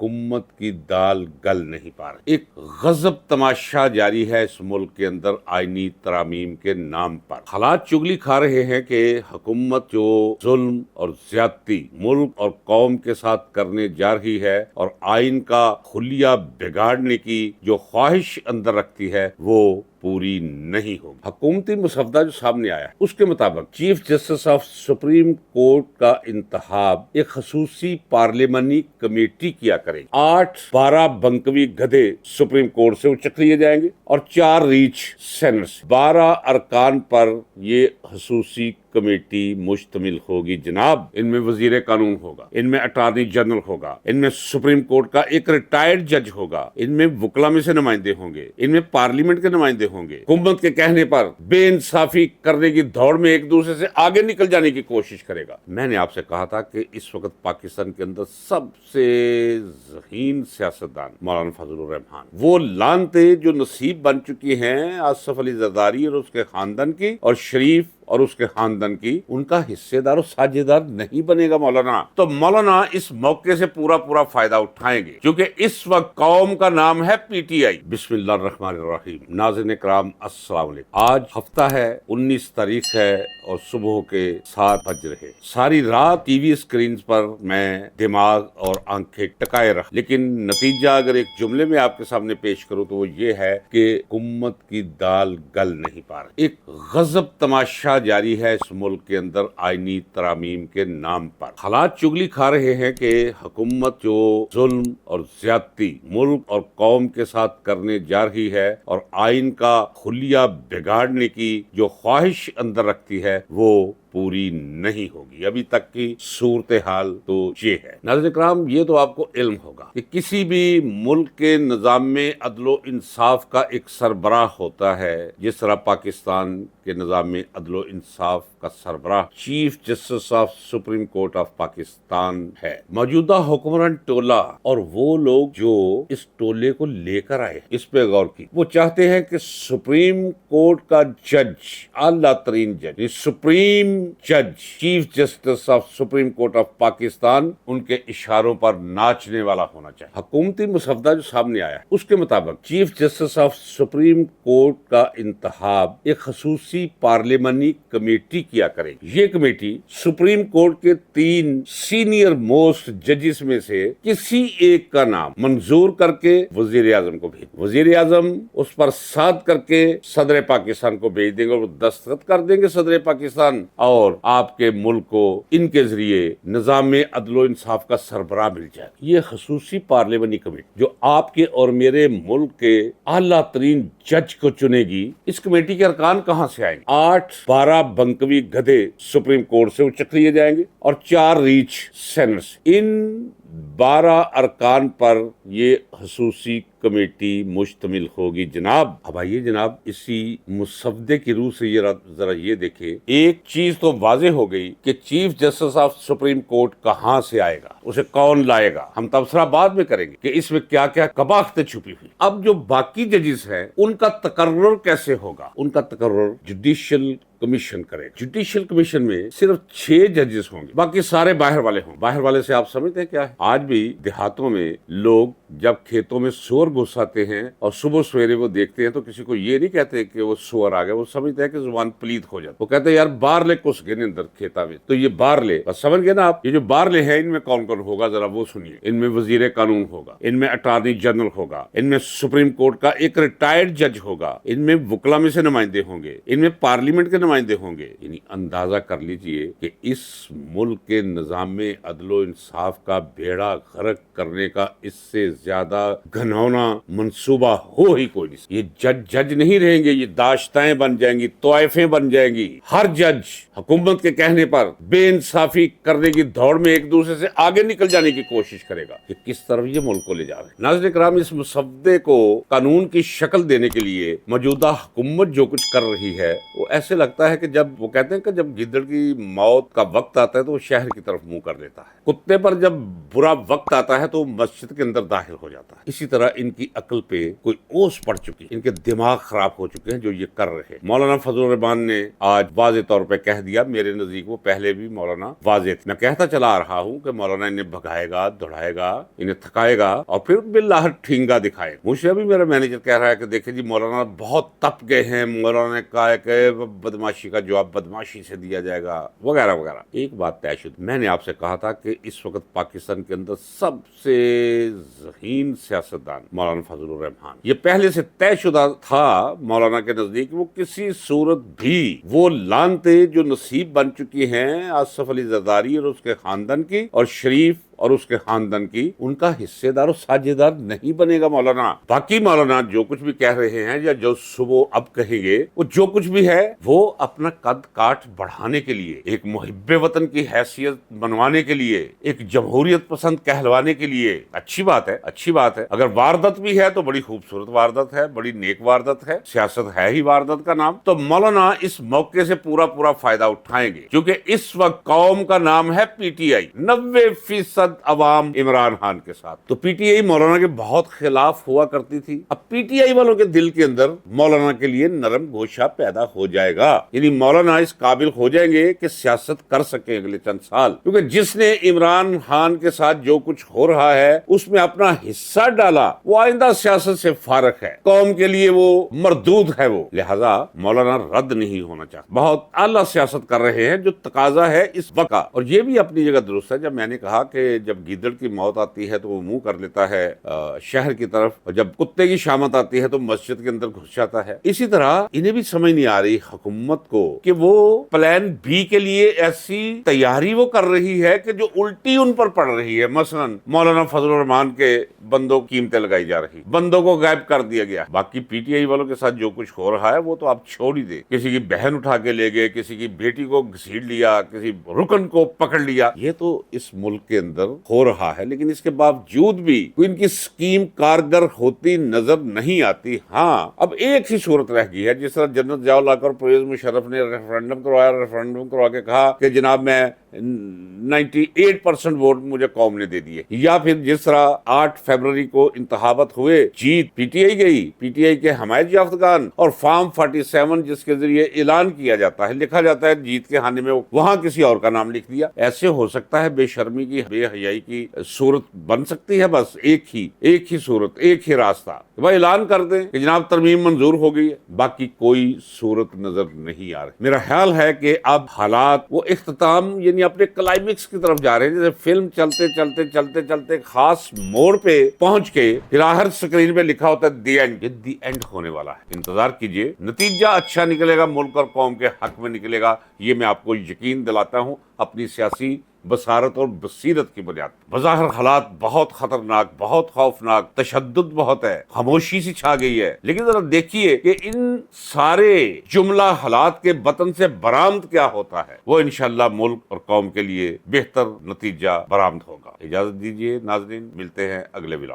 حکومت کی دال گل نہیں پا رہی۔ ایک غضب تماشا جاری ہے اس ملک کے اندر آئینی ترامیم کے نام پر۔ حالات چگلی کھا رہے ہیں کہ حکومت جو ظلم اور زیادتی ملک اور قوم کے ساتھ کرنے جا رہی ہے اور آئین کا حلیہ بگاڑنے کی جو خواہش اندر رکھتی ہے وہ پوری نہیں ہوگی۔ حکومتی مسودہ جو سامنے آیا ہے اس کے مطابق chief justice of supreme court کا انتخاب ایک خصوصی پارلیمانی کمیٹی کیا کرے گی۔ 8-12 بنکوی گدھے سپریم کورٹ سے اچک لیے جائیں گے اور 4 ریچ سینٹ سے 12 ارکان پر یہ خصوصی کمیٹی مشتمل ہوگی جناب۔ ان میں وزیر قانون ہوگا، ان میں اٹارنی جنرل ہوگا، ان میں سپریم کورٹ کا ایک ریٹائرڈ جج ہوگا، ان میں وکلا میں سے نمائندے ہوں گے، ان میں پارلیمنٹ کے نمائندے ہوں گے۔ حکومت کے کہنے پر بے انصافی کرنے کی دوڑ میں ایک دوسرے سے آگے نکل جانے کی کوشش کرے گا۔ میں نے آپ سے کہا تھا کہ اس وقت پاکستان کے اندر سب سے ذہین سیاستدان مولانا فضل الرحمان، وہ لانتے جو نصیب بن چکی ہیں آصف علی زرداری اور اس کے خاندان کی اور شریف اور اس کے خاندان کی، ان کا حصے دار اور ساجھیدار نہیں بنے گا مولانا۔ تو مولانا اس موقع سے پورا فائدہ اٹھائیں گے کیونکہ اس وقت قوم کا نام ہے پی ٹی آئی۔ بسم اللہ الرحمن الرحیم۔ ناظرین کرام السلام علیکم۔ آج ہفتہ ہے، 19 تاریخ ہے اور صبح کے 7 بج رہے۔ ساری رات ٹی وی اسکرینز پر میں دماغ اور آنکھیں ٹکائے رہا، لیکن نتیجہ اگر ایک جملے میں آپ کے سامنے پیش کروں تو وہ یہ ہے کہ حکومت کی دال گل نہیں پا رہی۔ ایک غضب تماشا جاری ہے اس ملک کے اندر آئینی ترامیم کے نام پر۔ حالات چگلی کھا رہے ہیں کہ حکومت جو ظلم اور زیادتی ملک اور قوم کے ساتھ کرنے جا رہی ہے اور آئین کا حلیہ بگاڑنے کی جو خواہش اندر رکھتی ہے وہ پوری نہیں ہوگی۔ ابھی تک کی صورتحال تو یہ ہے۔ ناظرین کرام، یہ تو آپ کو علم ہوگا کہ کسی بھی ملک کے نظام میں عدل و انصاف کا ایک سربراہ ہوتا ہے، جس طرح پاکستان کے نظام میں عدل و انصاف کا سربراہ chief justice of supreme court of Pakistan ہے۔ موجودہ حکمران ٹولہ اور وہ لوگ جو اس ٹولے کو لے کر آئے، اس پہ غور کی، وہ چاہتے ہیں کہ سپریم کورٹ کا جج، اعلیٰ ترین جج، سپریم جج chief justice of supreme court of Pakistan ان کے اشاروں پر ناچنے والا ہونا چاہیے۔ حکومتی مسودہ جو سامنے آیا ہے اس کے مطابق chief justice of supreme court کا انتخاب ایک خصوصی پارلیمانی کمیٹی کیا کرے گی۔ یہ کمیٹی سپریم کورٹ کے 3 سینئر موسٹ ججز میں سے کسی ایک کا نام منظور کر کے وزیر اعظم کو بھیج، وزیر اعظم اس پر ساد کر کے صدر پاکستان کو بھیج دیں گے اور وہ دستخط کر دیں گے صدر پاکستان، اور آپ کے ملک کو ان کے ذریعے نظام عدل و انصاف کا سربراہ مل جائے۔ یہ خصوصی پارلیمانی کمیٹی جو آپ کے اور میرے ملک کے اعلیٰ ترین جج کو چنے گی، اس کمیٹی کے ارکان کہاں سے آئیں گے؟ 8-12 بنکوی گدھے سپریم کورٹ سے اچک لیے جائیں گے اور 4 ریچ سینٹ سے۔ ان 12 ارکان پر یہ خصوصی کمیٹی مشتمل ہوگی جناب۔ اب آئیے جناب اسی مسودے کی روح سے ذرا یہ دیکھیں، ایک چیز تو واضح ہو گئی کہ chief justice of supreme court کہاں سے آئے گا، اسے کون لائے گا، ہم تبصرہ بعد میں کریں گے کہ اس میں کیا کیا قباختیں چھپی ہوئی۔ اب جو باقی ججز ہیں ان کا تقرر کیسے ہوگا؟ ان کا تقرر جوڈیشل کمیشن کرے گا۔ جوڈیشل کمیشن میں صرف 6 ججز ہوں گے، باقی سارے باہر والے ہوں۔ باہر والے سے آپ سمجھتے ہیں کیا ہے؟ آج بھی دیہاتوں میں لوگ جب کھیتوں میں سور گھس آتے ہیں اور صبح سویرے وہ دیکھتے ہیں تو کسی کو یہ نہیں کہتے کہ وہ سور آ گئے، وہ سمجھتے ہیں کہ زبان پلید ہو جاتی، وہ کہتے ہیں یار باہر لے کس گئے اندر کھیتا میں، تو یہ باہر لے، بس سمجھ گئے نا آپ؟ یہ جو باہر لے ہیں ان میں کون کون ہوگا ذرا وہ سنیے۔ ان میں وزیر قانون ہوگا، ان میں اٹارنی جنرل ہوگا، ان میں سپریم کورٹ کا ایک ریٹائرڈ جج ہوگا، ان میں وکلا میں سے نمائندے ہوں گے، ان میں پارلیمنٹ کے نمائندے ہوں گے۔ یعنی اندازہ کر لیجئے کہ اس ملک کے نظام میں عدل و انصاف کا بیڑا غرق کرنے کا اس سے زیادہ گھناؤنا منصوبہ ہو ہی کوئی نہیں۔ یہ جج نہیں رہیں گے، یہ داشتائیں بن جائیں گی، طائفیں بن جائیں گی۔ ہر جج حکومت کے کہنے پر بے انصافی کرنے کی دوڑ میں ایک دوسرے سے آگے نکل جانے کی کوشش کرے گا کہ کس طرف یہ ملک کو لے جا رہے ہیں۔ ناظرین کرام، اس مسودے کو قانون کی شکل دینے کے لیے موجودہ حکومت جو کچھ کر رہی ہے وہ ایسے لگتا ہے کہ جب وہ کہتے ہیں کہ جب گدڑ کی موت کا وقت آتا ہے تو وہ شہر کی طرف منہ کر دیتا ہے، کتے پر جب برا وقت آتا ہے تو مسجد کے اندر داخل ہو جاتا ہے۔ اسی طرح ان ان کی عقل پہ کوئی اوس پڑ چکی، ان کے دماغ خراب ہو چکے ہیں جو یہ کر رہے ہیں۔ مولانا فضل الرحمان نے آج واضح طور پہ کہہ دیا، میرے نزدیک وہ پہلے بھی مولانا واضح تھے، میں کہتا چلا آ رہا ہوں کہ مولانا انہیں بھگائے گا، دوڑائے گا، انہیں تھکائے گا اور پھر باللہ ٹھینگا دکھائے گا۔ مجھے ابھی میرا مینیجر کہہ رہا ہے کہ دیکھیں جی مولانا بہت تپ گئے ہیں، مولانا نے کہا ہے کہ بدماشی کا جواب بدماشی سے دیا جائے گا وغیرہ وغیرہ۔ ایک بات طے شد، میں نے آپ سے کہا تھا کہ اس وقت پاکستان کے اندر سب سے ذہین سیاستدان مولانا فضل الرحمان، یہ پہلے سے طے شدہ تھا مولانا کے نزدیک، وہ کسی صورت بھی وہ لانتے جو نصیب بن چکی ہیں آصف علی زرداری اور اس کے خاندان کی اور شریف اور اس کے خاندان کی، ان کا حصے دار اور ساجھیدار نہیں بنے گا مولانا۔ باقی مولانا جو کچھ بھی کہہ رہے ہیں یا جو صبح اب کہیں گے، وہ جو کچھ بھی ہے وہ اپنا قد کاٹ بڑھانے کے لیے، ایک محب وطن کی حیثیت بنوانے کے لیے، ایک جمہوریت پسند کہلوانے کے لیے۔ اچھی بات ہے، اچھی بات ہے، اگر واردت بھی ہے تو بڑی خوبصورت واردت ہے، بڑی نیک واردت ہے، سیاست ہے ہی واردت کا نام، تو مولانا اس موقع سے پورا فائدہ اٹھائیں گے، کیونکہ اس وقت قوم کا نام ہے پی ٹی آئی، 90% عوام عمران خان کے ساتھ۔ تو پی ٹی آئی مولانا کے بہت خلاف ہوا کرتی تھی، اب پی ٹی آئی والوں کے دل کے اندر مولانا کے لیے نرم گوشہ پیدا ہو جائے گا، یعنی مولانا اس قابل ہو جائیں گے کہ سیاست کر سکیں اگلے چند سال، کیونکہ جس نے عمران خان کے ساتھ جو کچھ ہو رہا ہے اس میں اپنا حصہ ڈالا، وہ آئندہ سیاست سے فارغ ہے، قوم کے لیے وہ مردود ہے، وہ لہذا مولانا رد نہیں ہونا چاہتا، بہت اعلیٰ سیاست کر رہے ہیں جو تقاضا ہے اس وقت کا۔ اور یہ بھی اپنی جگہ درست ہے، جب میں نے کہا کہ جب گیدڑ کی موت آتی ہے تو وہ منہ کر لیتا ہے شہر کی طرف، اور جب کتے کی شامت آتی ہے تو مسجد کے اندر گھس جاتا ہے، اسی طرح انہیں بھی سمجھ نہیں آ رہی حکومت کو کہ وہ پلان بی کے لیے ایسی تیاری وہ کر رہی ہے کہ جو الٹی ان پر پڑ رہی ہے۔ مثلا مولانا فضل الرحمان کے بندوں کو قیمتیں لگائی جا رہی، بندوں کو غائب کر دیا گیا، باقی پی ٹی آئی والوں کے ساتھ جو کچھ ہو رہا ہے وہ تو آپ چھوڑ ہی دے، کسی کی بہن اٹھا کے لے گئے، کسی کی بیٹی کو گھسیٹ لیا، کسی رکن کو پکڑ لیا، یہ تو اس ملک کے اندر ہو رہا ہے، لیکن اس کے باوجود بھی کوئی ان کی سکیم کارگر ہوتی نظر نہیں آتی۔ ہاں اب ایک ہی صورت رہ گئی ہے، جس طرح جنرل ضیاء الحق اور پرویز مشرف نے ریفرنڈم کروایا، ریفرنڈم کروا کے کہا کہ جناب میں 98% ووٹ مجھے قوم نے دے دیے، یا پھر جس طرح 8 فروری کو انتخابات ہوئے، جیت پی ٹی آئی گئی، پی ٹی آئی کے حمایت یافتگان، اور فارم 47 جس کے ذریعے اعلان کیا جاتا ہے، لکھا جاتا ہے جیت کے ہانے میں وہاں کسی اور کا نام لکھ دیا۔ ایسے ہو سکتا ہے بے شرمی کی، بے حیائی کی صورت بن سکتی ہے، بس ایک ہی صورت، ایک ہی راستہ، بھائی اعلان کر دیں کہ جناب ترمیم منظور ہو گئی ہے، باقی کوئی صورت نظر نہیں آ رہی۔ میرا خیال ہے کہ اب حالات وہ اختتام یعنی اپنے کلائمیکس کی طرف جا رہے ہیں، جیسے فلم چلتے خاص موڑ پہ پہنچ کے پھر آخر سکرین پہ لکھا ہوتا ہے دی اینڈ، دی اینڈ ہونے والا ہے، انتظار کیجئے، نتیجہ اچھا نکلے گا، ملک اور قوم کے حق میں نکلے گا، یہ میں آپ کو یقین دلاتا ہوں اپنی سیاسی بصارت اور بصیرت کی بنیاد۔ بظاہر حالات بہت خطرناک، بہت خوفناک، تشدد بہت ہے، خاموشی سی چھا گئی ہے، لیکن ذرا دیکھیے کہ ان سارے جملہ حالات کے بطن سے برآمد کیا ہوتا ہے، وہ انشاءاللہ ملک اور قوم کے لیے بہتر نتیجہ برآمد ہوگا۔ اجازت دیجیے ناظرین، ملتے ہیں اگلے ولاگ۔